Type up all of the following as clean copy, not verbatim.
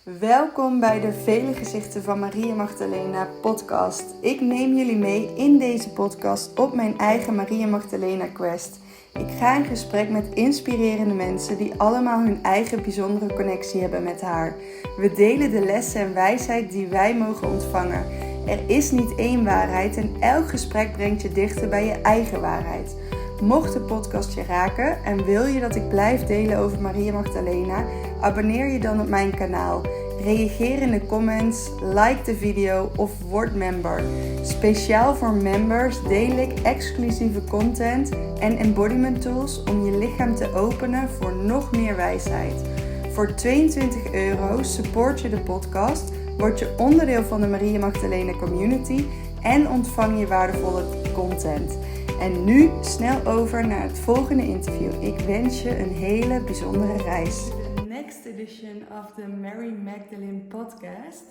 Welkom bij de Vele Gezichten van Maria Magdalena podcast. Ik neem jullie mee in deze podcast op mijn eigen Maria Magdalena quest. Ik ga in gesprek met inspirerende mensen die allemaal hun eigen bijzondere connectie hebben met haar. We delen de lessen en wijsheid die wij mogen ontvangen. Er is niet één waarheid en elk gesprek brengt je dichter bij je eigen waarheid. Mocht de podcast je raken en wil je dat ik blijf delen over Maria Magdalena, abonneer je dan op mijn kanaal. Reageer in de comments, like de video of word member. Speciaal voor members deel ik exclusieve content en embodiment tools om je lichaam te openen voor nog meer wijsheid. Voor €22 support je de podcast, word je onderdeel van de Maria Magdalena community en ontvang je waardevolle content. En nu snel over naar het volgende interview. Ik wens je een hele bijzondere reis. The next edition of the Mary Magdalene podcast.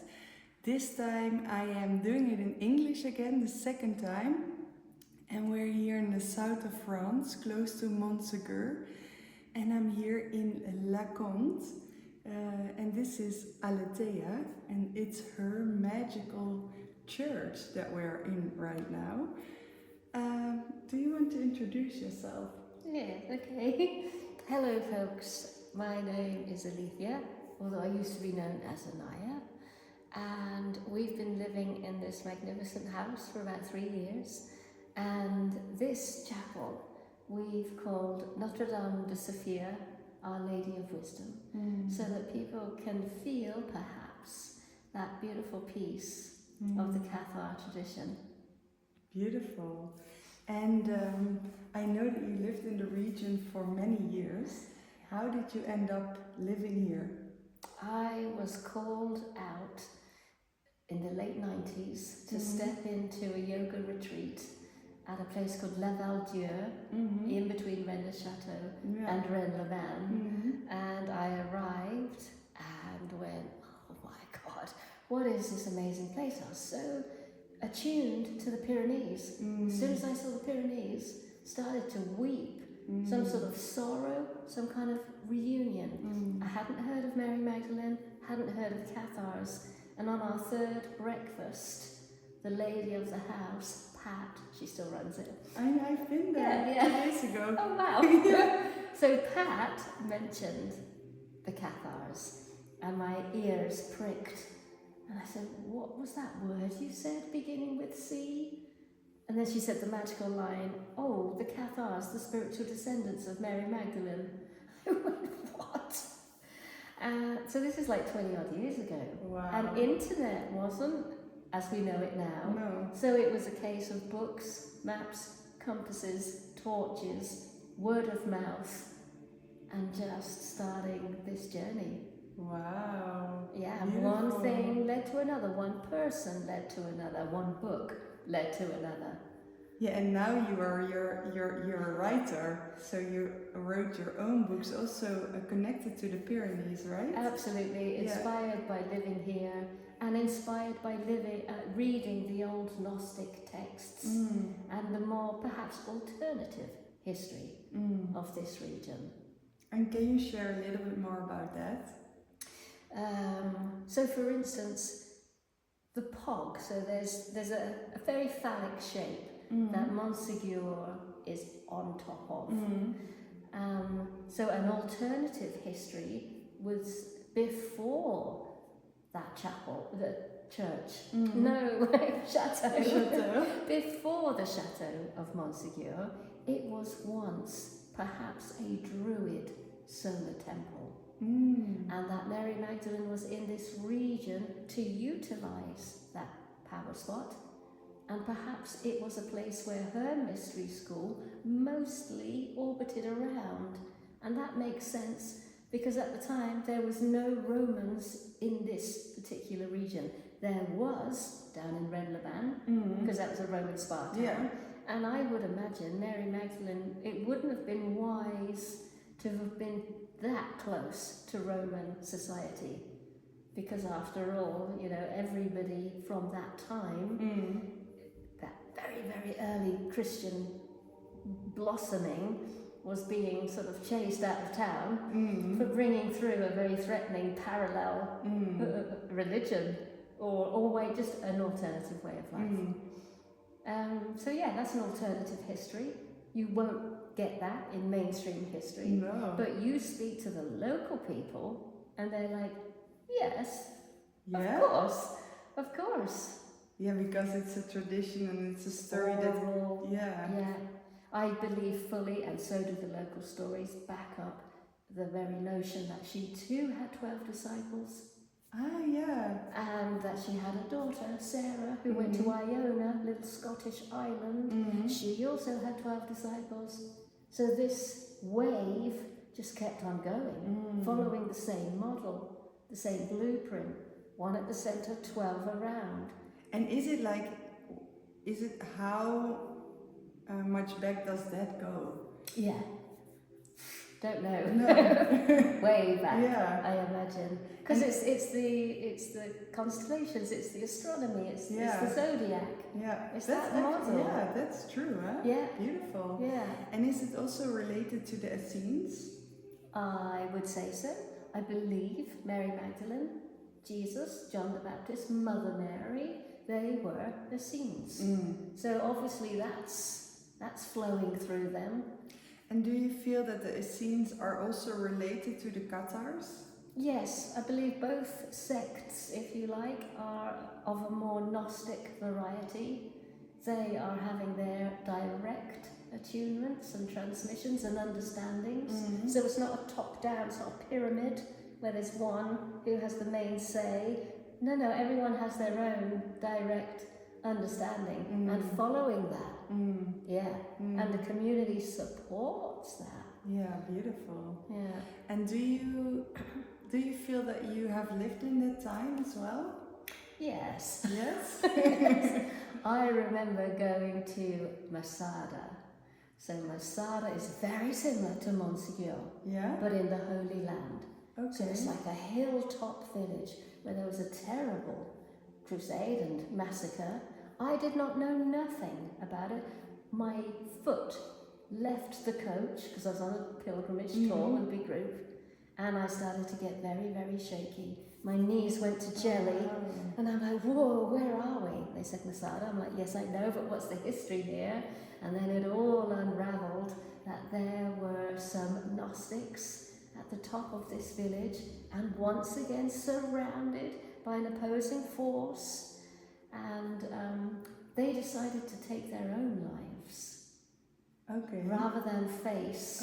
This time I am doing it in English again, the second time. And we're here in the south of France, close to Montségur. And I'm here in Les Contes. And this is Aletheia, and it's her magical church that we're in right now. Do you want to introduce yourself? Yeah, okay. Hello folks, my name is Aletheia, although I used to be known as Anaya, and we've been living in this magnificent house for about 3 years, and this chapel we've called Notre-Dame de Sophia, Our Lady of Wisdom, so that people can feel perhaps that beautiful peace of the Cathar tradition. Beautiful. And I know that you lived in the region for many years. How did you end up living here? I was called out in the late 90s to step into a yoga retreat at a place called Les Contes, in between Rennes-le-Château and Rennes-le-Ban. And I arrived and went, oh my God, what is this amazing place? I was so attuned to the Pyrenees. As soon as I saw the Pyrenees, started to weep, some sort of sorrow, some kind of reunion. I hadn't heard of Mary Magdalene, hadn't heard of Cathars, and on our third breakfast, the lady of the house, Pat, she still runs it. I've been there 2 days ago. Oh wow. So Pat mentioned the Cathars, and my ears pricked. And I said, what was that word you said, beginning with C? And then she said the magical line, oh, the Cathars, the spiritual descendants of Mary Magdalene. I went, what? So this is like 20 odd years ago. Wow. And internet wasn't as we know it now. No. So it was a case of books, maps, compasses, torches, word of mouth, and just starting this journey. Wow. Yeah, and one thing led to another, one person led to another, one book led to another. Yeah, and now you're a writer, so you wrote your own books, also connected to the Pyrenees, right? Absolutely, inspired by living here, and inspired by reading the old Gnostic texts and the more perhaps alternative history of this region. And can you share a little bit more about that? So for instance, the POG, so there's a very phallic shape that Montségur is on top of. So an alternative history was before that chapel, the church. No, chateau. Before the chateau of Montségur, it was once perhaps a druid solar temple. And that Mary Magdalene was in this region to utilize that power spot, and perhaps it was a place where her mystery school mostly orbited around. And that makes sense because at the time there was no Romans in this particular region. There was down in Rennes-le-Ban, because that was a Roman spa town. And I would imagine Mary Magdalene, it wouldn't have been wise to have been that close to Roman society, because after all, you know, everybody from that time, that very, very early Christian blossoming, was being sort of chased out of town for bringing through a very threatening parallel religion or way, just an alternative way of life. So yeah, that's an alternative history. You won't get that in mainstream history. No. But you speak to the local people and they're like, yes, Yeah? of course. Yeah, because it's a tradition and it's a story Oral, yeah. I believe fully, and so do the local stories, back up the very notion that she too had 12 disciples. Ah, yeah. And that she had a daughter, Sarah, who went to Iona, little Scottish island. She also had 12 disciples. So this wave just kept on going, following the same model, the same blueprint. One at the centre, 12 around. And is it how much back does that go? Yeah. Don't know. No. Way back, Yeah. I imagine. Because it's the constellations, it's the astronomy, it's the zodiac. Yeah. It's that model. Yeah, that's true, huh? Yeah. Beautiful. Yeah. And is it also related to the Essenes? I would say so. I believe Mary Magdalene, Jesus, John the Baptist, Mother Mary, they were Essenes. So obviously that's flowing through them. And do you feel that the Essenes are also related to the Cathars? Yes, I believe both sects, if you like, are of a more Gnostic variety. They are having their direct attunements and transmissions and understandings. So it's not a top-down, it's not a pyramid where there's one who has the main say. No, everyone has their own direct understanding and following that. And the community supports that. Yeah, beautiful. Yeah. And do you feel that you have lived in that time as well? Yes. Yes? I remember going to Masada. So Masada is very similar to Montségur, Yeah? but in the Holy Land. Okay. So it's like a hilltop village where there was a terrible crusade and massacre. I did not know nothing about it. My foot left the coach because I was on a pilgrimage tour with a big group, and I started to get very, very shaky. My knees went to jelly, and I'm like, whoa, where are we? They said Masada. I'm like, yes, I know, but what's the history here? And then it all unraveled that there were some Gnostics at the top of this village, and once again surrounded by an opposing force. And they decided to take their own lives rather than face.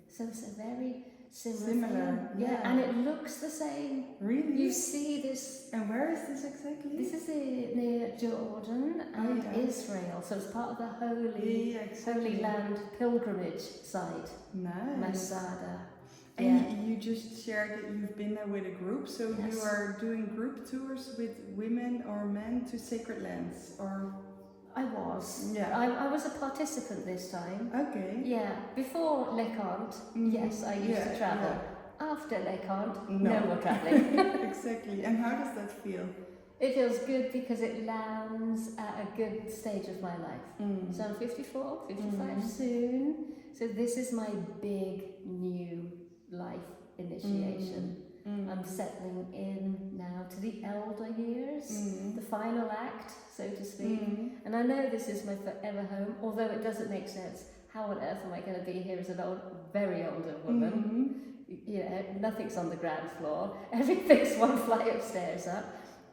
So it's a very similar thing. Yeah. And it looks the same. Really? You see this. And where is this exactly? This is near Jordan and Israel. So it's part of the Holy Land pilgrimage site. Nice. Masada. And you just shared that you've been there with a group, so Yes. you are doing group tours with women or men to sacred lands, or? I was. Yeah. I was a participant this time. Okay. Yeah. Before Les Contes, yes, I used to travel. After Les Contes, no more travelling. Exactly. And how does that feel? It feels good because it lands at a good stage of my life. So I'm 54, 55 soon. So this is my big new life initiation. I'm settling in now to the elder years, the final act, so to speak. And I know this is my forever home, although it doesn't make sense. How on earth am I going to be here as an very older woman? You know, nothing's on the ground floor. Everything's one flight of stairs up.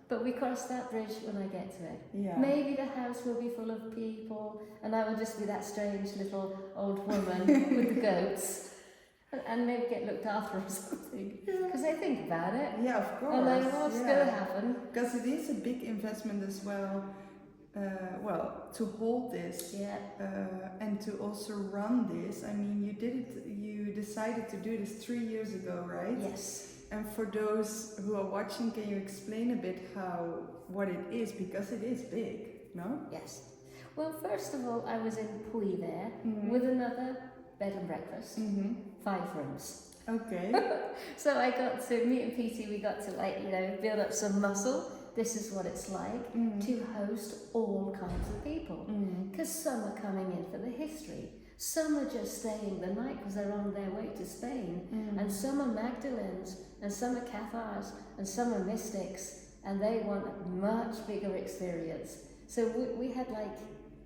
But we cross that bridge when I get to it. Yeah. Maybe the house will be full of people, and I will just be that strange little old woman with the goats. And maybe get looked after or something. Because I think about it. Yeah, of course. And I know what's going to happen. Because it is a big investment as well. To hold this and to also run this. I mean, you decided to do this 3 years ago, right? Yes. And for those who are watching, can you explain a bit what it is? Because it is big, no? Yes. Well, first of all, I was in Puy there with another bed and breakfast, 5 rooms. Okay. So I got to meet and PT, we got to build up some muscle. This is what it's like to host all kinds of people. Because some are coming in for the history, Some are just staying the night because they're on their way to Spain. And some are Magdalenes, and some are Cathars, and some are mystics, and they want a much bigger experience. So we had like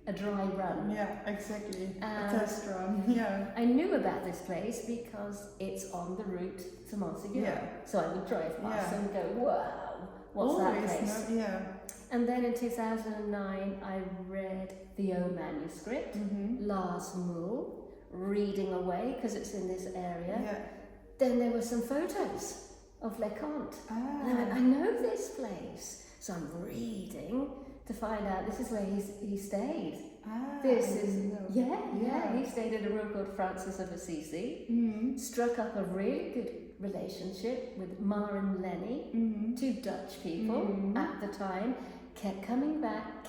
a dry run. Yeah, exactly. A test run. Yeah. I knew about this place because it's on the route to Montségur. Yeah. So I would drive past and go, wow, what's Always, that place? No, yeah. And then in 2009, I read the O Manuscript, Lars Muhl, reading away because it's in this area. Yeah. Then there were some photos of Les Contes. And I went, I know this place. So I'm reading to find out this is where he stayed. This is, he stayed in a room called Francis of Assisi, struck up a really good relationship with Mare and Lenny, two Dutch people at the time, kept coming back,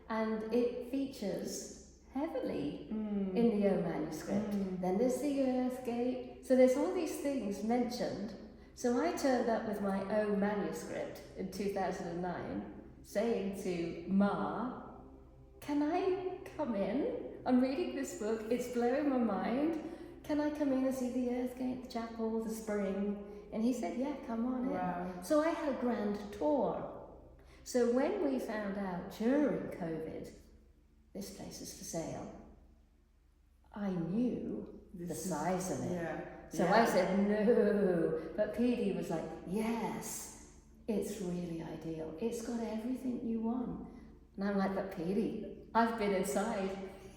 and it features heavily in the O Manuscript. Then there's the Earth Gate, so there's all these things mentioned. So I turned up with my O Manuscript in 2009, saying to Ma, can I come in? I'm reading this book, it's blowing my mind. Can I come in and see the Earth Gate, the chapel, the spring? And he said, yeah, come on in. So I had a grand tour. So when we found out during COVID, this place is for sale, I knew the size of it. Yeah. So I said, no. But PD was like, yes, it's really ideal. It's got everything you want. And I'm like, but PD, I've been inside.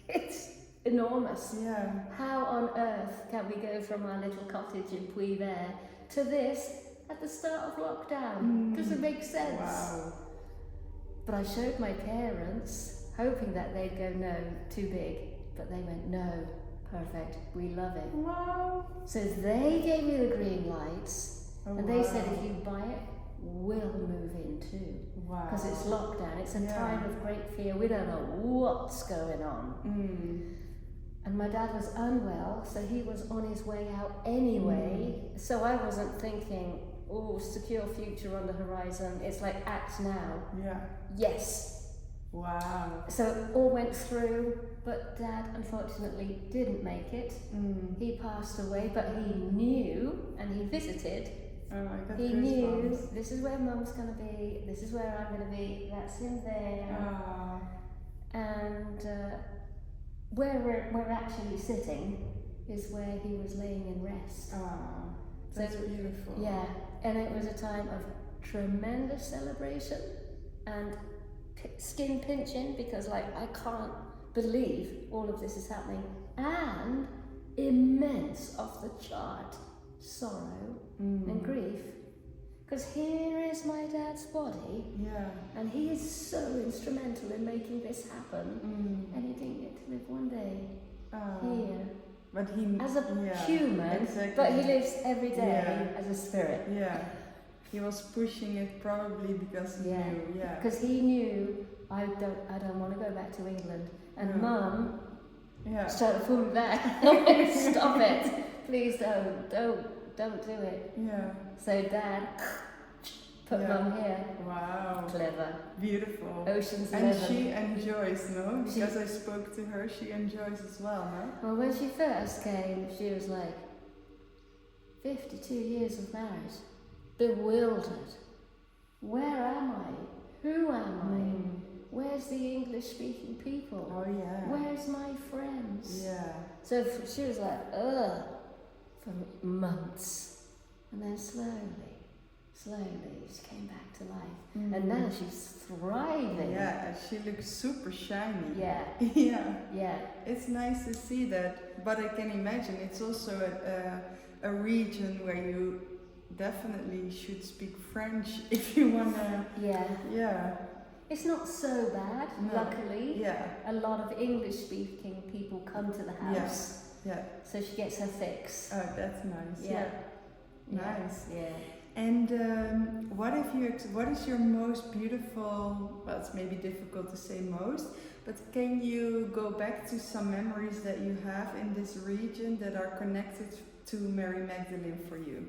It's enormous. Yeah. How on earth can we go from our little cottage in Puy-Vert to this at the start of lockdown? Does it make sense? Wow. But I showed my parents, hoping that they'd go, no, too big. But they went, no, perfect, we love it. Wow. So they gave me the green lights, and they said, if you buy it, we'll move in too. Wow. Because it's lockdown, it's a time of great fear, we don't know what's going on. And my dad was unwell, so he was on his way out anyway. So I wasn't thinking, oh, secure future on the horizon. It's like, act now. Yeah. Yes. Wow. So it all went through, but Dad unfortunately didn't make it. He passed away, but he knew, and he visited. He knew, this is where Mum's going to be, this is where I'm going to be, that's him there. And where we're actually sitting is where he was laying in rest. That's beautiful. Yeah, and it was a time of tremendous celebration and skin pinching, because like I can't believe all of this is happening, and immense off the chart sorrow and grief, because here is my dad's body, and he is so instrumental in making this happen, and he didn't get to live one day here. But he, as a human, but he lives every day as a spirit. Yeah, he was pushing it probably because he knew. Yeah, because he knew I don't want to go back to England, and Mum started to pull me back. Stop it, please don't do it. Yeah. So Dad put Mum here. Wow. Clever. Beautiful. Ocean's and 11. she enjoys, no? Because I spoke to her, she enjoys as well, no? Well, when she first came, she was like 52 years of marriage, bewildered. Where am I? Who am I? Where's the English-speaking people? Oh yeah. Where's my friends? Yeah. So she was like, ugh, for months, and then slowly she came back to life, and now she's thriving. Yeah, she looks super shiny. Yeah. Yeah. It's nice to see that, but I can imagine it's also a region where you definitely should speak French if you wanna. Yeah. It's not so bad, luckily. Yeah. A lot of English-speaking people come to the house. Yeah. So she gets her fix. Oh, that's nice. Yeah. Nice. Yeah. And what is your most beautiful, well, it's maybe difficult to say most, but can you go back to some memories that you have in this region that are connected to Mary Magdalene for you?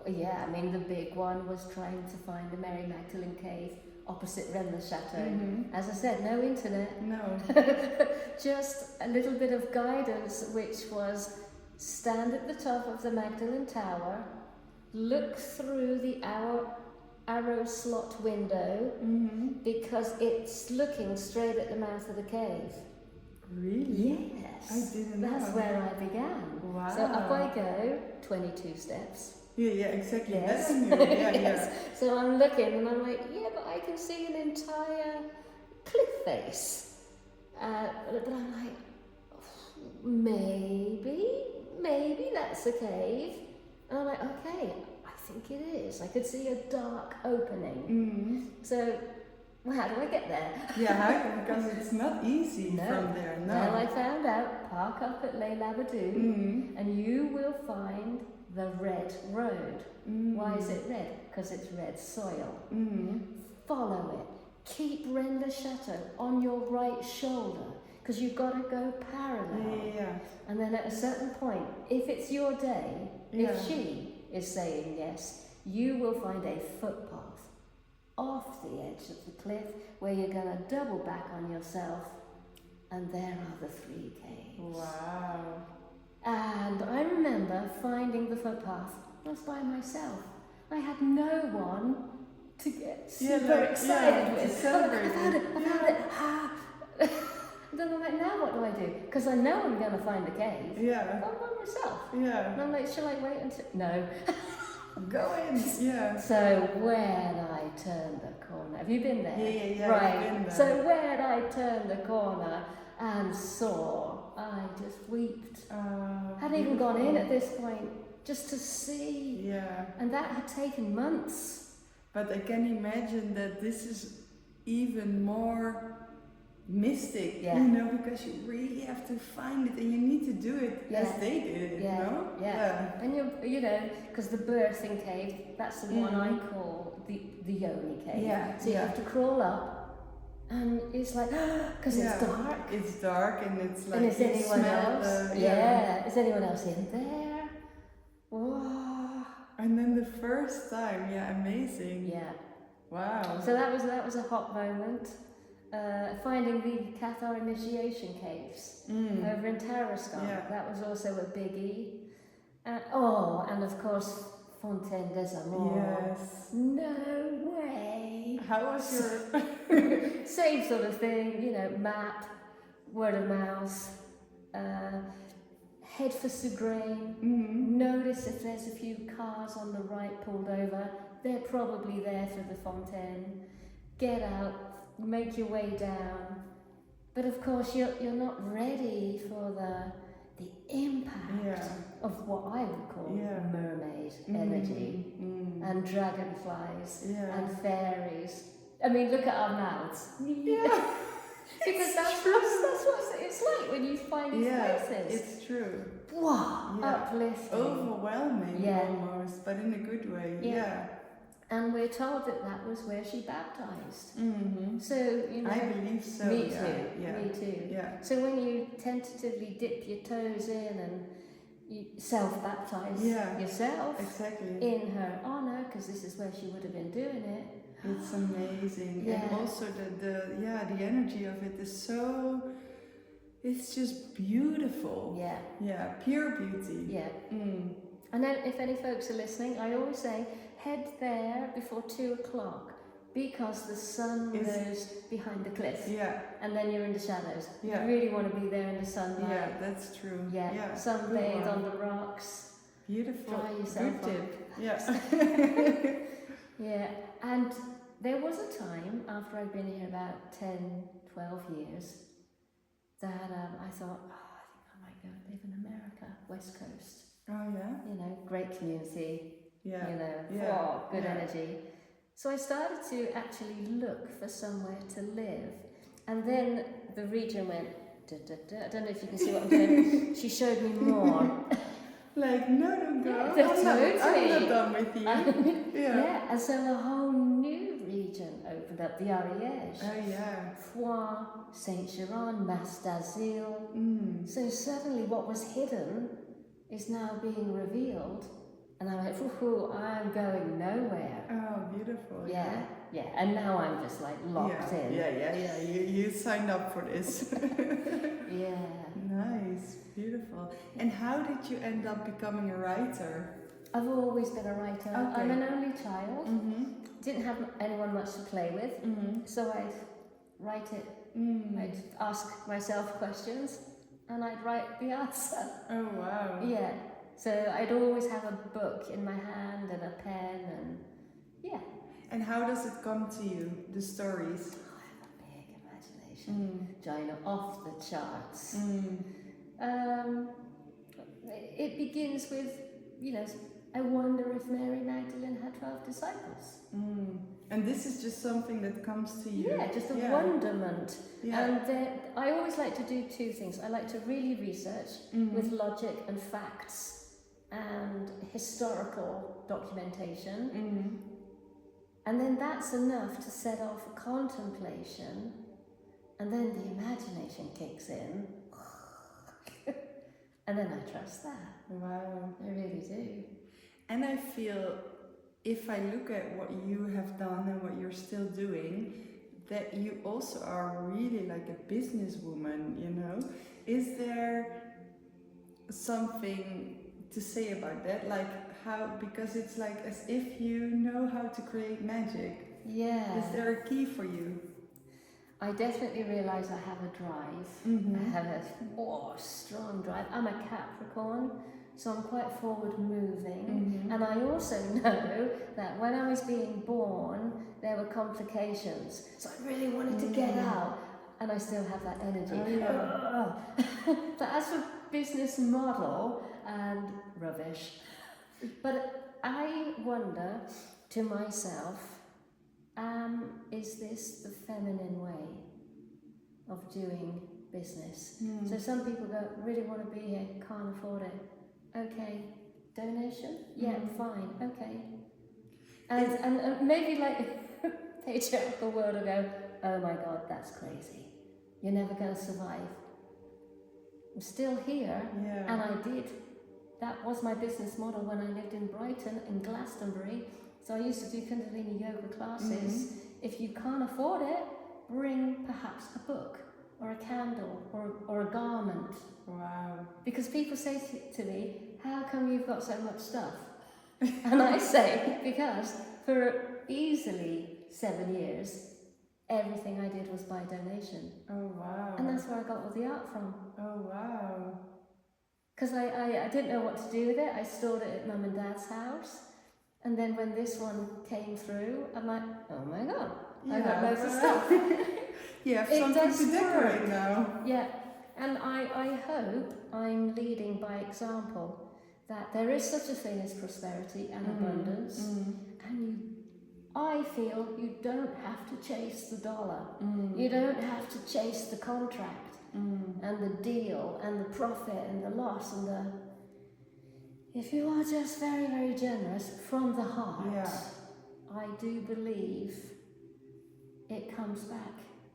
Yeah, I mean, the big one was trying to find the Mary Magdalene cave opposite Rennes Chateau. As I said, no internet. No. Just a little bit of guidance, which was stand at the top of the Magdalene Tower, look through the arrow slot window, because it's looking straight at the mouth of the cave. Really? Yes. I didn't know. That's where I began. Wow. So up I go, 22 steps. Yeah, exactly. Yes. That's new. Yeah, Yes. So I'm looking and I'm like, yeah, but I can see an entire cliff face. But I'm like, maybe that's a cave. And I'm like, okay, I think it is. I could see a dark opening. So, well, how do I get there? Yeah, because it's not easy from there. No. Well, I found out, park up at Les Labadous, and you will find the red road. Why is it red? Because it's red soil. Follow it. Keep Rennes Chateau on your right shoulder, because you've got to go parallel. Yeah. And then at a certain point, if it's your day, if she is saying yes, you will find a footpath off the edge of the cliff where you're going to double back on yourself, and there are the 3 caves. Wow. And I remember finding the footpath. I was by myself. I had no one to get super excited with. To celebrate. I found it. And then I'm like, now what do I do? Because I know I'm going to find a cave. Yeah. I'm by myself. Yeah. And I'm like, shall I wait until... No. Go in. Yeah. So when I turned the corner... Have you been there? Yeah. Right. I've been there. So when I turned the corner and saw, I just wept. Hadn't even gone in at this point, just to see. Yeah. And that had taken months. But I can imagine that this is even more mystic, you know, because you really have to find it and you need to do it as they did it, you know? Yeah. And you know, because the birthing cave, that's the one I call the Yoni cave. Yeah. So you have to crawl up, and it's like, because it's dark. It's dark and it's like, and is anyone else? Is anyone else in there? Whoa. And then the first time, amazing. Yeah. Wow. So that was a hot moment. Finding the Cathar initiation caves over in Tarascon, that was also a biggie. And of course, Fontaine des Amours. Yes. No way. How was your... Same sort of thing, you know, map, word of mouth, head for Sougraine, notice if there's a few cars on the right pulled over, they're probably there for the Fontaine. Get out, make your way down, but of course you're not ready for the impact of what I would call mermaid energy and dragonflies and fairies. I mean, look at our mouths. Because that's what it's like when you find these places. It's true. Wow, uplifting. Overwhelming almost, but in a good way. Yeah. And we're told that was where she baptized. So, you know, I believe so. Me too. Yeah. So when you tentatively dip your toes in and you self-baptize yourself in her honor, because this is where she would have been doing it. It's amazing. And also the energy of it is so, it's just beautiful. Yeah, pure beauty. Yeah. And then if any folks are listening, I always say, head there before 2 o'clock, because the sun goes behind the cliff. And then you're in the shadows. You really want to be there in the sunlight. Yeah, that's true. Sunbathe on the rocks. Beautiful. Dry yourself Good tip. Yeah. And there was a time, after I'd been here about 10, 12 years, that I thought, I think I might go and live in America, West Coast. Oh, yeah? You know, great community. Yeah. You know, good energy. So I started to actually look for somewhere to live. And then the region went, I don't know if you can see what I'm doing. She showed me more. Like, no, don't go. I'm not done with you. And so a whole new region opened up, the Ariège. Oh, yeah. Foix, Saint-Geron, Mas d'Azil. So suddenly what was hidden is now being revealed. And I'm like, I'm going nowhere. Oh, beautiful. Yeah. and now I'm just like locked in. Yeah. You signed up for this. Yeah. Nice, beautiful. And how did you end up becoming a writer? I've always been a writer. Okay. I'm an only child. Mm-hmm. Didn't have anyone much to play with, so I'd write it. I'd ask myself questions, and I'd write the answer. Oh wow. Yeah. So I'd always have a book in my hand and a pen, and yeah. And how does it come to you, the stories? I have a big imagination. Gina, off the charts. It begins with, I wonder if Mary Magdalene had 12 disciples. And this is just something that comes to you? Yeah, just a wonderment. Yeah. And then I always like to do two things. I like to really research with logic and facts and historical documentation. And then that's enough to set off a contemplation, and then the imagination kicks in. And then I trust that. Wow. I really do. And I feel, if I look at what you have done and what you're still doing, that you also are really like a businesswoman, Is there something to say about that? Like how, because it's like as if you know how to create magic. Yeah. Is there a key for you? I definitely realise I have a drive. I have a strong drive. I'm a Capricorn, so I'm quite forward moving. And I also know that when I was being born, there were complications. So I really wanted to get out, and I still have that energy. Oh, yeah. But as for business model and rubbish, but I wonder to myself, is this the feminine way of doing business? So some people go, really want to be here, can't afford it. Okay, donation? Yeah, fine, okay. And maybe like a patriarchal world will go, oh my God, that's crazy. You're never going to survive. I'm still here, and I did. That was my business model when I lived in Brighton, in Glastonbury. So I used to do Kundalini yoga classes. If you can't afford it, bring perhaps a book or a candle or a garment. Wow. Because people say to me, how come you've got so much stuff? And I say, because for easily 7 years, everything I did was by donation. Oh wow. And that's where I got all the art from. Oh wow. Because I didn't know what to do with it. I stored it at Mum and Dad's house. And then when this one came through, I'm like, oh my God, I got loads of stuff. You have something to decorate now. Yeah, and I hope I'm leading by example, that there is such a thing as prosperity and abundance, and I feel you don't have to chase the dollar. You don't have to chase the contract and the deal and the profit and the loss and the... If you are just very, very generous from the heart, I do believe it comes back.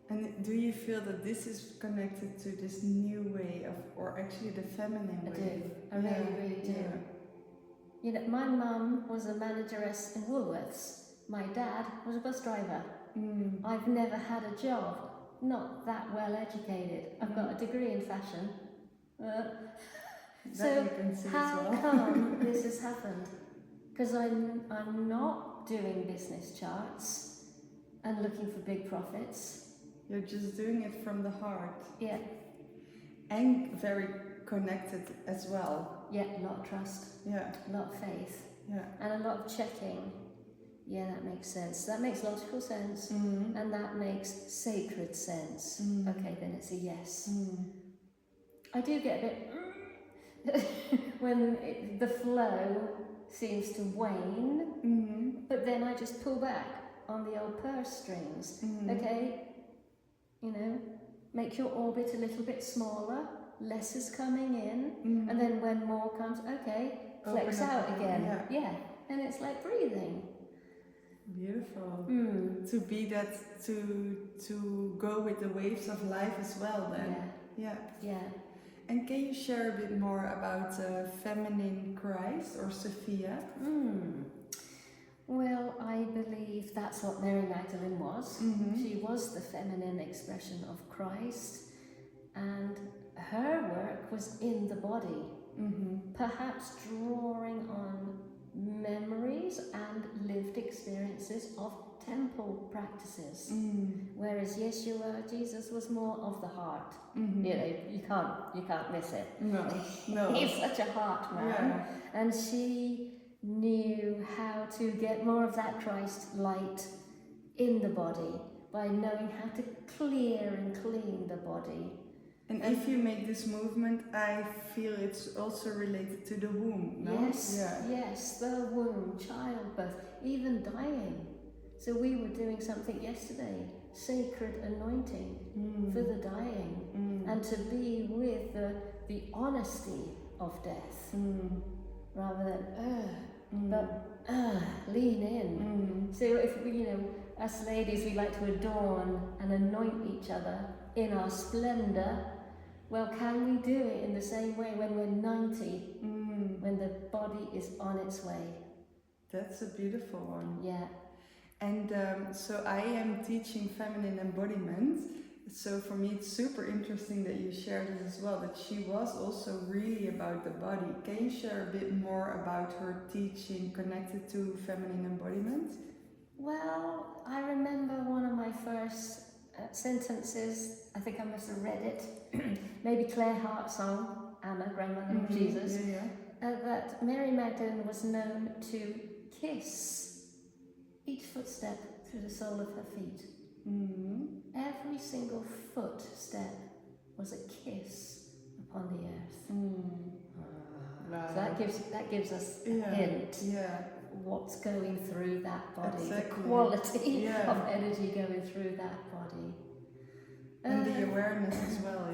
And do you feel that this is connected to this new way of, or actually the feminine way? I do. I really do. My mum was a manageress in Woolworths. My dad was a bus driver. I've never had a job, not that well educated. I've got a degree in fashion. So how come this has happened? Because I'm not doing business charts and looking for big profits. You're just doing it from the heart. Yeah. And very connected as well. Yeah, a lot of trust. Yeah. A lot of faith. Yeah. And a lot of checking. Yeah, that makes sense. That makes logical sense. And that makes sacred sense. Okay, then it's a yes. I do get a bit... when the flow seems to wane, but then I just pull back on the old purse strings. Okay, make your orbit a little bit smaller, less is coming in, and then when more comes, okay, flex out again. Yeah, and it's like breathing. Beautiful. To be that, to go with the waves of life as well then. Yeah. And can you share a bit more about feminine Christ or Sophia? Well, I believe that's what Mary Magdalene was. Mm-hmm. She was the feminine expression of Christ, and her work was in the body, Mm-hmm. perhaps drawing on memories and lived experiences of temple practices. Whereas Yeshua, Jesus, was more of the heart. Mm-hmm. You know, you can't miss it. No. He's such a heart man. Yeah. And she knew how to get more of that Christ light in the body by knowing how to clear and clean the body. And if you make this movement, I feel it's also related to the womb, no? Yes, yes, the womb, childbirth, even dying. So we were doing something yesterday, sacred anointing for the dying, and to be with the honesty of death, rather than lean in. So if we, you know, us ladies, we like to adorn and anoint each other in our splendor. Well, can we do it in the same way when we're 90, when the body is on its way? That's a beautiful one. Yeah. And so I am teaching feminine embodiment. So for me, it's super interesting that you shared this as well, that she was also really about the body. Can you share a bit more about her teaching connected to feminine embodiment? Well, I remember one of my first sentences, I think I must have read it, maybe Claire Hart's song, Anna, grandmother of Jesus, that Mary Magdalene was known to kiss each footstep through the sole of her feet. Every single footstep was a kiss upon the earth. Wow. So that gives us a hint. What's going through that body, Exactly. the quality of energy going through that body. And the awareness as well,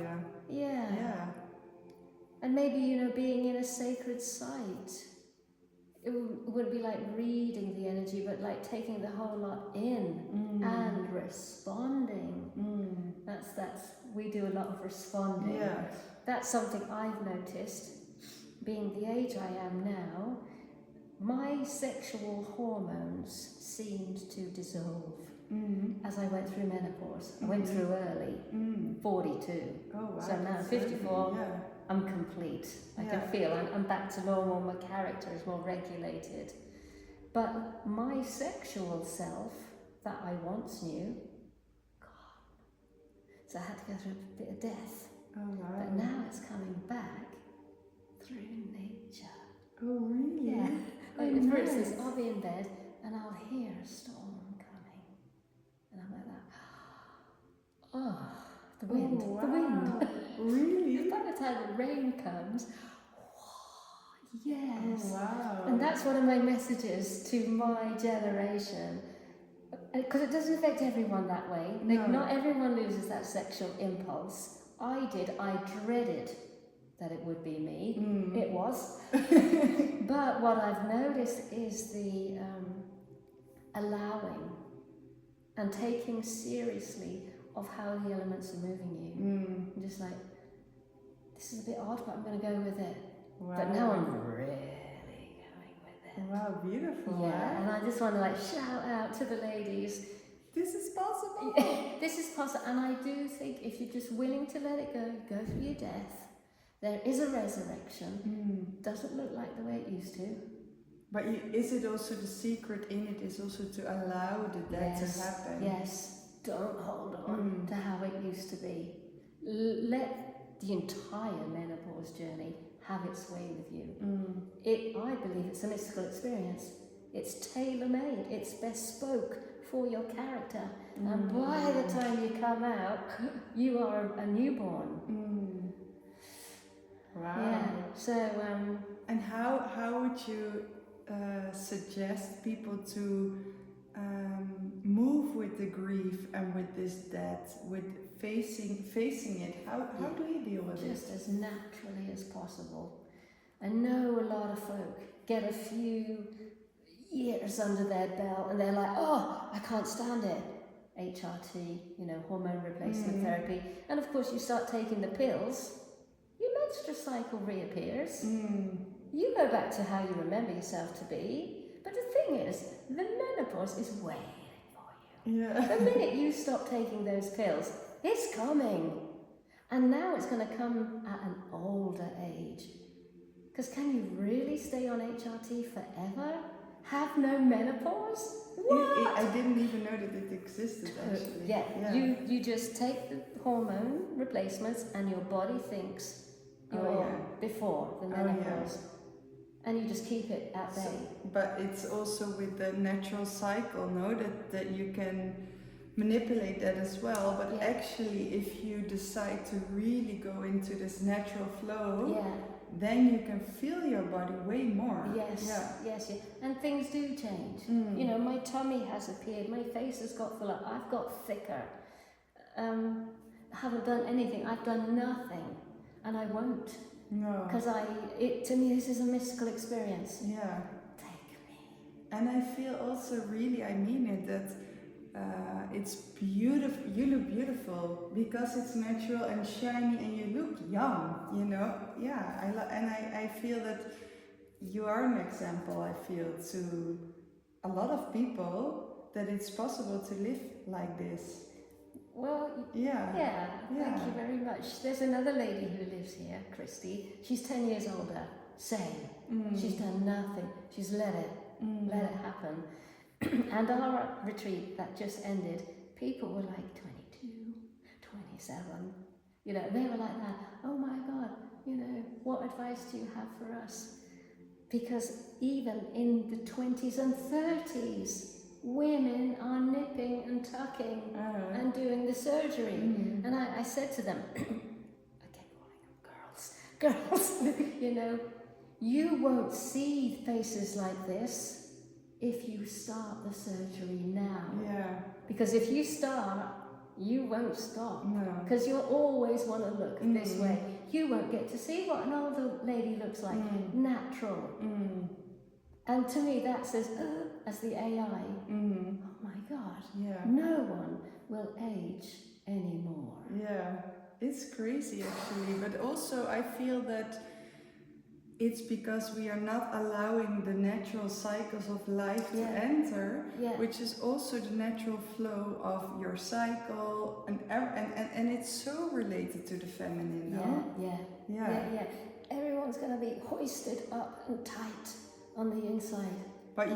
Yeah. And maybe, you know, being in a sacred site, it wouldn't be like reading the energy, but like taking the whole lot in and responding. That's we do a lot of responding. Yeah. That's something I've noticed, being the age I am now. My sexual hormones seemed to dissolve as I went through menopause. I went through early, 42. Oh, wow. So now I'm 54, I'm complete. I can feel I'm back to normal, my character is more regulated. But my sexual self that I once knew, gone. So I had to go through a bit of death. Oh, wow. But now it's coming back through nature. Oh, really? Yeah. Oh, Like, for nice. instance, I'll be in bed and I'll hear a storm coming. And I'm like that. Oh, the wind. Oh, wow. The wind. Really? By the time the rain comes, yes. Oh, wow. And that's one of my messages to my generation. Because it doesn't affect everyone that way. Like, not everyone loses that sexual impulse. I did. I dreaded that it would be me. It was. But what I've noticed is the allowing and taking seriously of how the elements are moving you. I'm just like, this is a bit odd, but I'm going to go with it. Wow. But now I'm really going with it. Wow, beautiful. Yeah, and I just want to like shout out to the ladies. This is possible. This is possible, and I do think if you're just willing to let it go through your death, there is a resurrection. Doesn't look like the way it used to. But is it also the secret in it is also to allow that to happen? Yes, don't hold on to how it used to be. Let the entire menopause journey have its way with you. I believe it's a mystical experience. It's tailor-made, it's bespoke for your character. And by the time you come out, you are a newborn. Wow. Yeah. So and how would you suggest people to move with the grief and with this death, with facing it? How do you deal with it? Just as naturally as possible. I know a lot of folk get a few years under their belt and they're like, oh, I can't stand it. HRT, hormone replacement therapy. And of course you start taking the pills, your menstrual cycle reappears. You go back to how you remember yourself to be. But the thing is, the menopause is way Yeah. The minute you stop taking those pills, it's coming. And now it's going to come at an older age. Because can you really stay on HRT forever? Have no menopause? What? I didn't even know that it existed, actually. Yeah. You just take the hormone replacements and your body thinks you're before the menopause. And you just keep it at bay. But it's also with the natural cycle, no? That you can manipulate that as well. But actually, if you decide to really go into this natural flow, then you can feel your body way more. Yes. And things do change. You know, my tummy has appeared, my face has got fuller, I've got thicker. I haven't done anything, I've done nothing, and I won't. No. Because to me, this is a mystical experience. Yeah. Take me. And I feel also really, I mean it, that it's beautiful. You look beautiful because it's natural and shiny, and you look young. You know, I feel that you are an example. I feel to a lot of people that it's possible to live like this. Well, yeah, thank you very much. There's another lady who lives here, Christy. She's 10 years older. Same. She's done nothing. She's let it happen. And our retreat that just ended, people were like 22, 27. You know, they were like that. Oh my God, you know, what advice do you have for us? Because even in the 20s and 30s, women are nipping and tucking and doing the surgery. And I said to them, I kept calling them girls, you know, you won't see faces like this if you start the surgery now. Yeah. Because if you start, you won't stop. Because you'll always want to look this way. You won't get to see what an older lady looks like. Natural. And to me that says, as the AI, oh my God, no one will age anymore. Yeah, it's crazy actually, but also I feel that it's because we are not allowing the natural cycles of life to enter, which is also the natural flow of your cycle, and it's so related to the feminine, no? Yeah. Everyone's going to be hoisted up and tight on the inside. But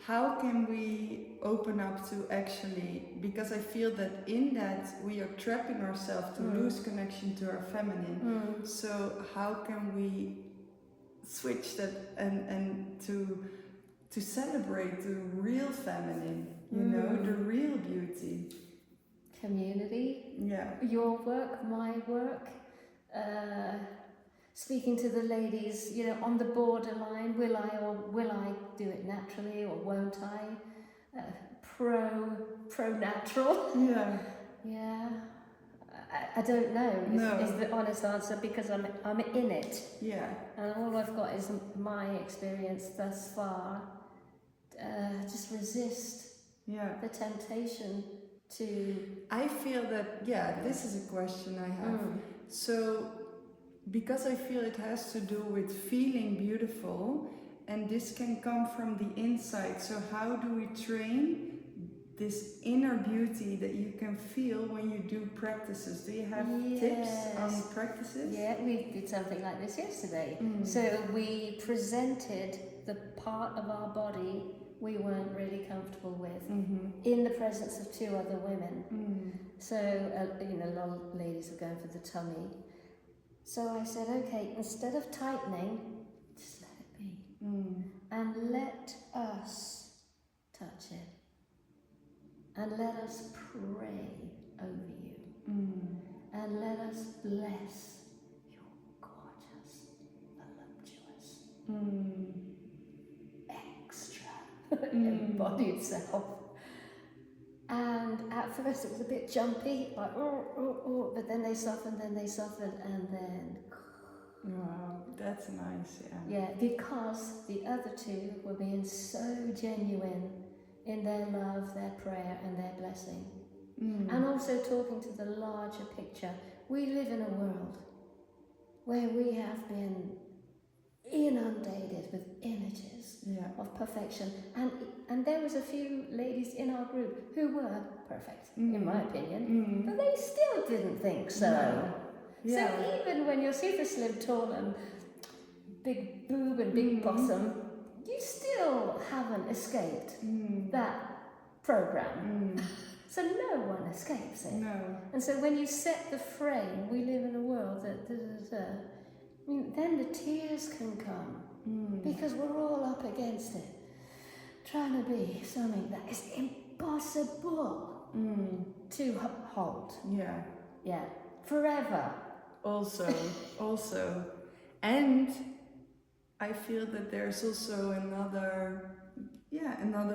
how can we open up to actually, because I feel that in that we are trapping ourselves to lose connection to our feminine. So how can we switch that and to celebrate the real feminine, you know, the real beauty? Community. Yeah. Your work, my work. Speaking to the ladies, you know, on the borderline, will I do it naturally or won't I? Pro-natural. Yeah. I don't know. Is the honest answer, because I'm in it. Yeah. And all I've got is my experience thus far. Just resist the temptation to. I feel that this is a question I have. So. Because I feel it has to do with feeling beautiful, and this can come from the inside. So how do we train this inner beauty that you can feel when you do practices? Do you have tips on practices? Yeah, we did something like this yesterday. So we presented the part of our body we weren't really comfortable with in the presence of two other women. So, you know, a lot of ladies are going for the tummy. So I said, okay, instead of tightening, just let it be. And let us touch it. And let us pray over you. And let us bless your gorgeous, voluptuous, extra embodied self. And at first it was a bit jumpy, like but then they softened, and then. Wow, that's nice, yeah. Yeah, because the other two were being so genuine in their love, their prayer, and their blessing. And also talking to the larger picture. We live in a world where we have been inundated with images of perfection. And there was a few ladies in our group who were perfect, in my opinion, but they still didn't think so. No. Yeah. So even when you're super slim, tall and big boob and big bottom, you still haven't escaped that program. So no one escapes it. No. And so when you set the frame, we live in a world that then the tears can come because we're all up against it, trying to be something that is impossible to hold. Yeah. Yeah, forever. Also, and I feel that there's also another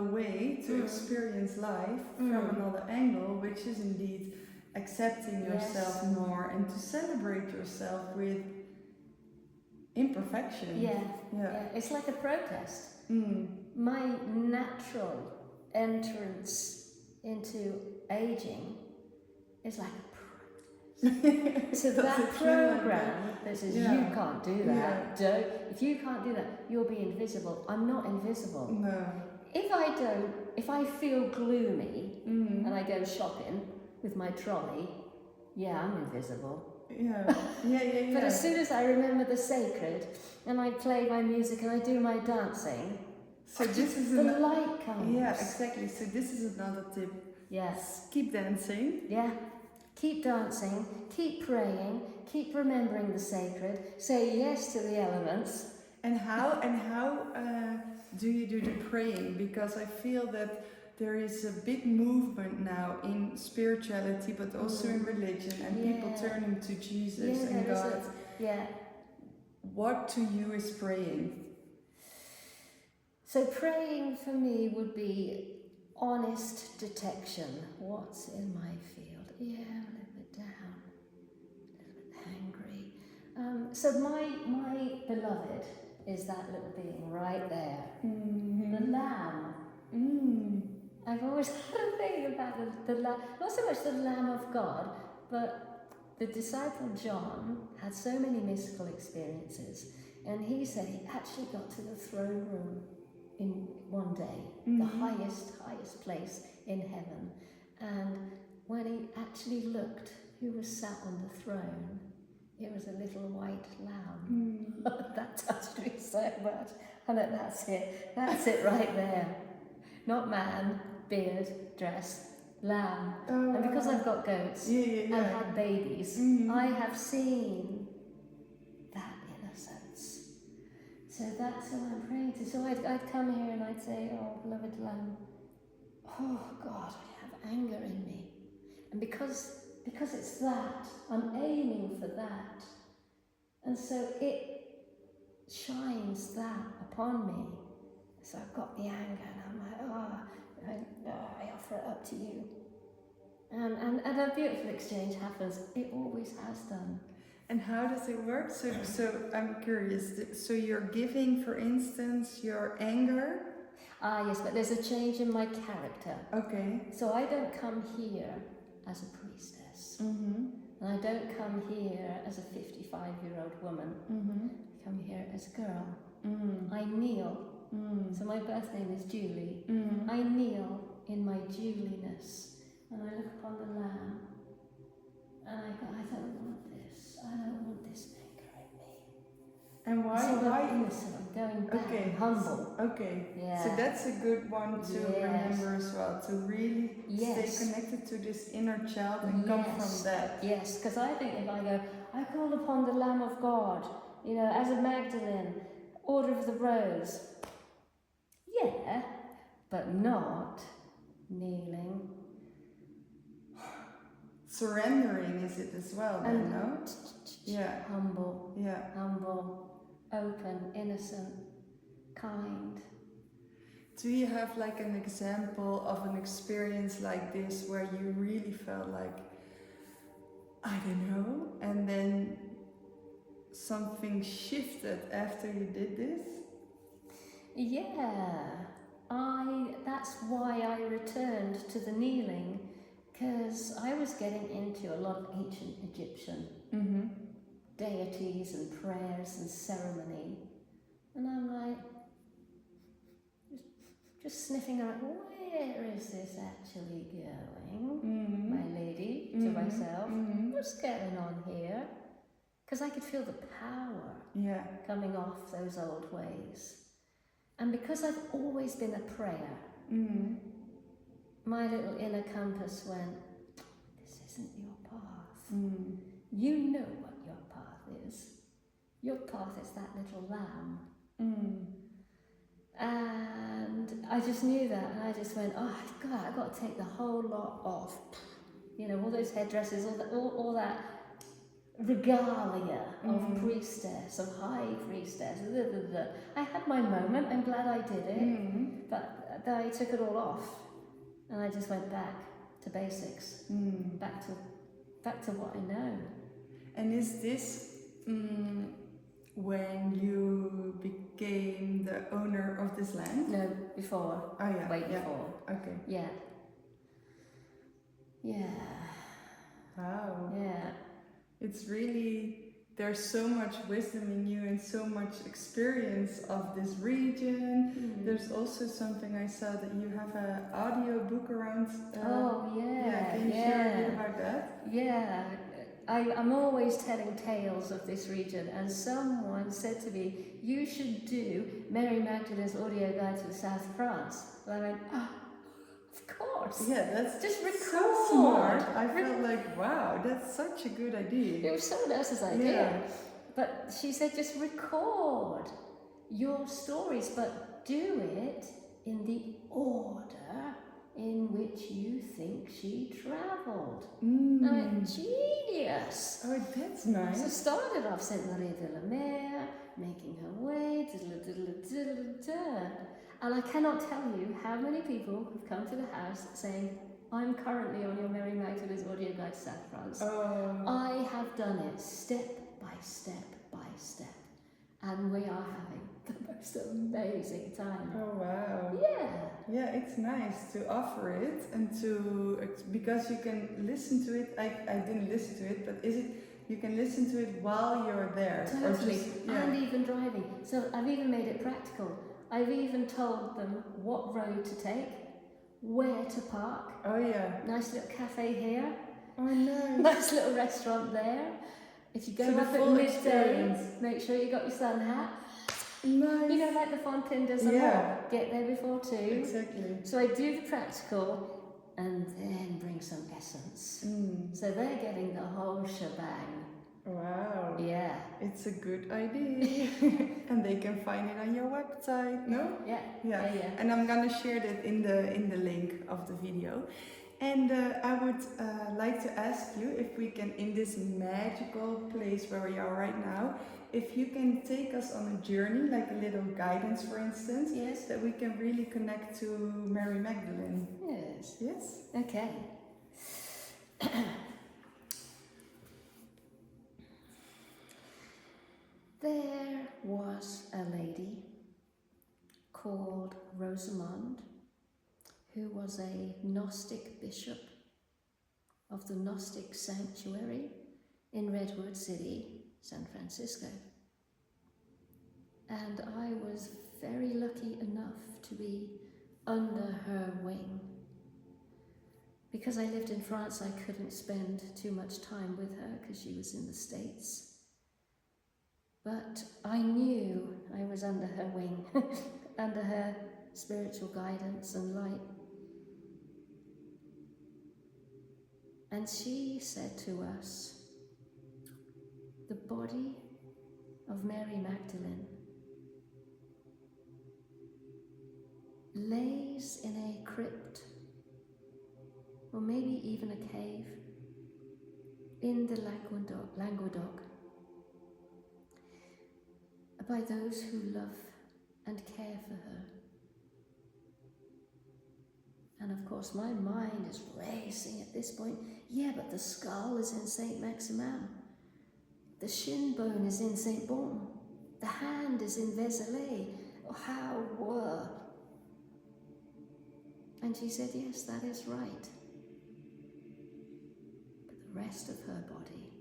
way to experience life from another angle, which is indeed accepting yourself more and to celebrate yourself with imperfection. Yeah. It's like a protest. My natural entrance into aging is like a protest. So that program that says you can't do that, if you can't do that, you'll be invisible. I'm not invisible. No. If I feel gloomy and I go shopping with my trolley, I'm invisible. Yeah. But as soon as I remember the sacred and I play my music and I do my dancing, so this is the light comes. Yeah, exactly. So this is another tip. Yes. Keep dancing. Yeah. Keep dancing, keep praying, keep remembering the sacred, say yes to the elements. And how do you do the praying? Because I feel that there is a big movement now in spirituality, but also in religion, and people turning to Jesus and God. What to you is praying? So praying for me would be honest detection. What's in my field? Yeah, a little bit down, a little bit hangry. So my beloved is that little being right there, the lamb. I've always had a thing about the lamb, not so much the Lamb of God, but the disciple John had so many mystical experiences, and he said he actually got to the throne room in one day, the highest place in heaven, and when he actually looked who was sat on the throne, it was a little white lamb. That touched me so much. And that's it right there. Not man, beard, dress, lamb. And because I've got goats and had babies, I have seen that innocence. So that's who I'm praying to. So I'd come here and I'd say, oh, beloved lamb, oh God, I have anger in me. And because it's that, I'm aiming for that. And so it shines that upon me. So I've got the anger and I'm like, I offer it up to you. And a beautiful exchange happens. It always has done. And how does it work? So I'm curious. So you're giving, for instance, your anger? Yes, but there's a change in my character. Okay. So I don't come here as a priestess. And I don't come here as a 55-year-old woman. I come here as a girl. I kneel. So my birth name is Julie. I kneel in my Juliness. And I look upon the lamb. And I go, I don't want this. I don't want this anger in me. And why? So I'm innocent. I'm going back. I'm humble. Okay. Yeah. So that's a good one to remember as well. To really stay connected to this inner child and come from that. Yes, because I think if I go, I call upon the Lamb of God, as a Magdalene, Order of the Rose. Yeah, but not kneeling. Surrendering is it as well, then, no? Humble. Yeah. Humble, open, innocent, kind. Do you have like an example of an experience like this where you really felt like, I don't know, and then something shifted after you did this? Yeah, that's why I returned to the kneeling, because I was getting into a lot of ancient Egyptian deities and prayers and ceremony, And I'm like, just sniffing around, where is this actually going, my lady, to myself? What's going on here? Because I could feel the power coming off those old ways. And because I've always been a prayer, my little inner compass went, this isn't your path. You know what your path is. Your path is that little lamb. And I just knew that, and I just went, oh God, I've got to take the whole lot off. You know, all those headdresses, all that regalia of priestess, of high priestess. I had my moment, I'm glad I did it, but I took it all off, and I just went back to basics, back to what I know. And is this when you became the owner of this land? No, before. Oh yeah. Way before. Okay. Yeah. Yeah. Wow. Yeah. It's really, there's so much wisdom in you and so much experience of this region. There's also something I saw that you have an audio book around. Can you share a bit about that? Yeah. I'm always telling tales of this region, and someone said to me, you should do Mary Magdalene's audio guide to the south of France. And I went, oh, of course. Yeah, that's just record. So smart. I felt like, wow, that's such a good idea. It was someone else's idea. But she said, just record your stories, but do it in the order in which you think she travelled. I went, genius! Oh, that's nice. So started off Saint Marie de la Mer, making her way, and I cannot tell you how many people have come to the house saying, I'm currently on your Mary Magdalene's audio guide to South France. I have done it step by step by step, and we are having the most amazing time. Oh wow. Yeah, it's nice to offer it and because you can listen to it. I didn't listen to it, but you can listen to it while you're there. Totally. And even driving. So I've even made it practical. I've even told them what road to take, where to park. Oh yeah. Nice little cafe here. Oh nice. Nice little restaurant there. If you go up at midday, make sure you got your sun hat. Nice. You know, like the Fontaine des Amours, get there before 2. Exactly. So I do the practical and then bring some essence. So they're getting the whole shebang. Wow. Yeah. It's a good idea. And they can find it on your website, no? Yeah. And I'm gonna share that in the link of the video. And I would like to ask you if we can, in this magical place where we are right now, if you can take us on a journey, like a little guidance, for instance, that we can really connect to Mary Magdalene. Yes. Yes? Okay. There was a lady called Rosamond, who was a Gnostic bishop of the Gnostic sanctuary in Redwood City, San Francisco. And I was very lucky enough to be under her wing. Because I lived in France, I couldn't spend too much time with her because she was in the States. But I knew I was under her wing, under her spiritual guidance and light. And she said to us, the body of Mary Magdalene lays in a crypt, or maybe even a cave, in the Languedoc, by those who love and care for her. And of course my mind is racing at this point. Yeah, but the skull is in Saint Maximin. The shin bone is in Saint Bon. The hand is in Vézelay. Oh, how were? And she said, yes, that is right. But the rest of her body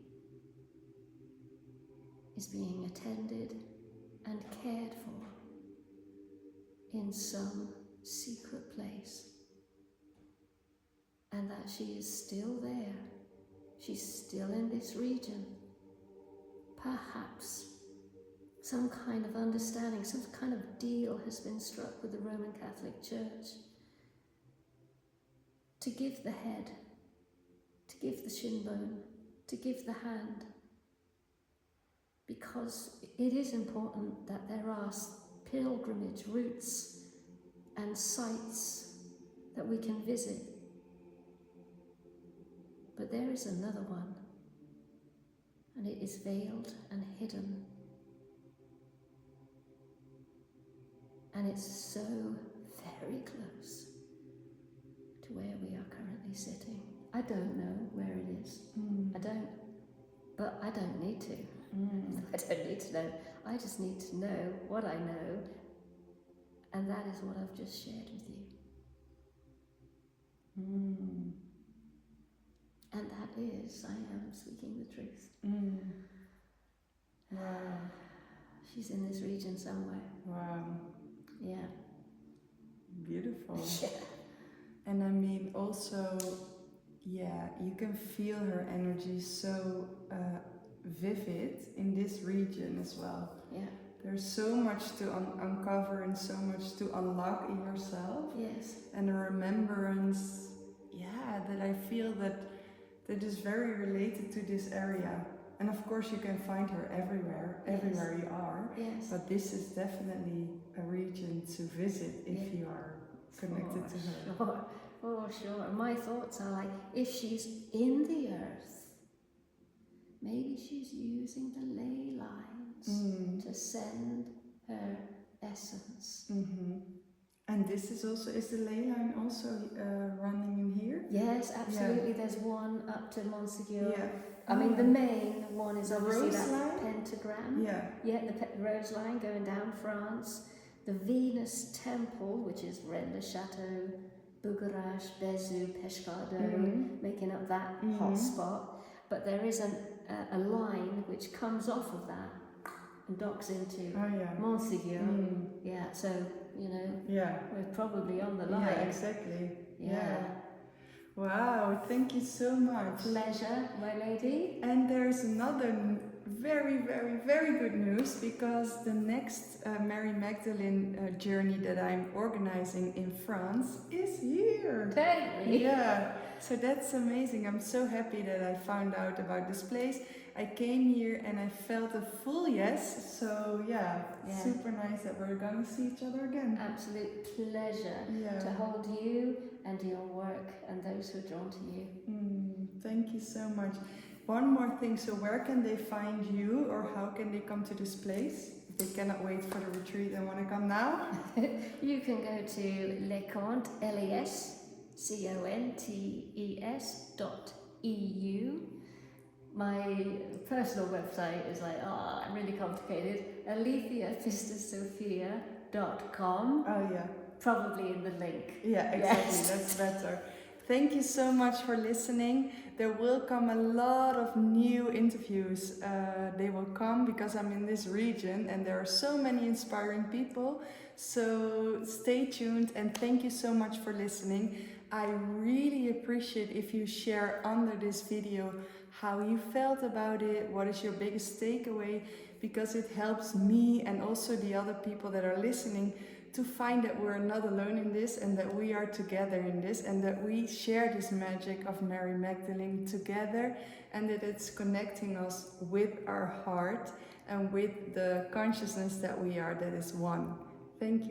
is being attended and cared for in some secret place, and that she is still there. She's still in this region. Perhaps some kind of understanding, some kind of deal has been struck with the Roman Catholic Church to give the head, to give the shin bone, to give the hand, because it is important that there are pilgrimage routes and sites that we can visit. But there is another one, and it is veiled and hidden. And it's so very close to where we are currently sitting. I don't know where it is. I don't. But I don't need to. I don't need to know. I just need to know what I know. And that is what I've just shared with you. And that is, I am speaking the truth. Wow. She's in this region somewhere. Wow. Yeah. Beautiful. Yeah. And I mean also, yeah, you can feel her energy so vivid in this region as well. Yeah. There's so much to uncover and so much to unlock in yourself. Yes. And a remembrance, yeah, that I feel that is very related to this area. And of course you can find her everywhere you are. Yes. But this is definitely a region to visit if you are connected to her. Sure. Oh, sure. My thoughts are like, if she's in the earth, maybe she's using the ley lines to send her essence. And this is also, is the ley line also running in here? Yes, absolutely. There's one up to Montségur. Yeah. I mean, the main one is The obviously rose that line? pentagram. Yeah. Yeah, the rose line going down France. The Venus Temple, which is Rennes-le-Château, Bougarache, Bézieux, Pescado, making up that hot spot. But there is a line which comes off of that and docks into Montségur. Yeah, so, you know, we're probably on the line. Yeah, exactly. Yeah. Wow, thank you so much. Pleasure, my lady. And there's another very, very, very good news, because the next Mary Magdalene journey that I'm organizing in France is here. Totally. Yeah, so that's amazing. I'm so happy that I found out about this place. I came here and I felt a full yes. So yeah, super nice that we're gonna see each other again. Absolute pleasure to hold you and your work and those who are drawn to you. Thank you so much. One more thing, so where can they find you, or how can they come to this place? If they cannot wait for the retreat and want to come now? You can go to Les Contes, LESCONTES.eu. My personal website is like, really complicated. Aletheia Pistis Sophia.com. Oh yeah. Probably in the link. Yeah, exactly. Yes. That's better. Thank you so much for listening. There will come a lot of new interviews. They will come because I'm in this region and there are so many inspiring people. So stay tuned and thank you so much for listening. I really appreciate if you share under this video how you felt about it, what is your biggest takeaway, because it helps me and also the other people that are listening to find that we're not alone in this and that we are together in this and that we share this magic of Mary Magdalene together and that it's connecting us with our heart and with the consciousness that we are, that is one. Thank you.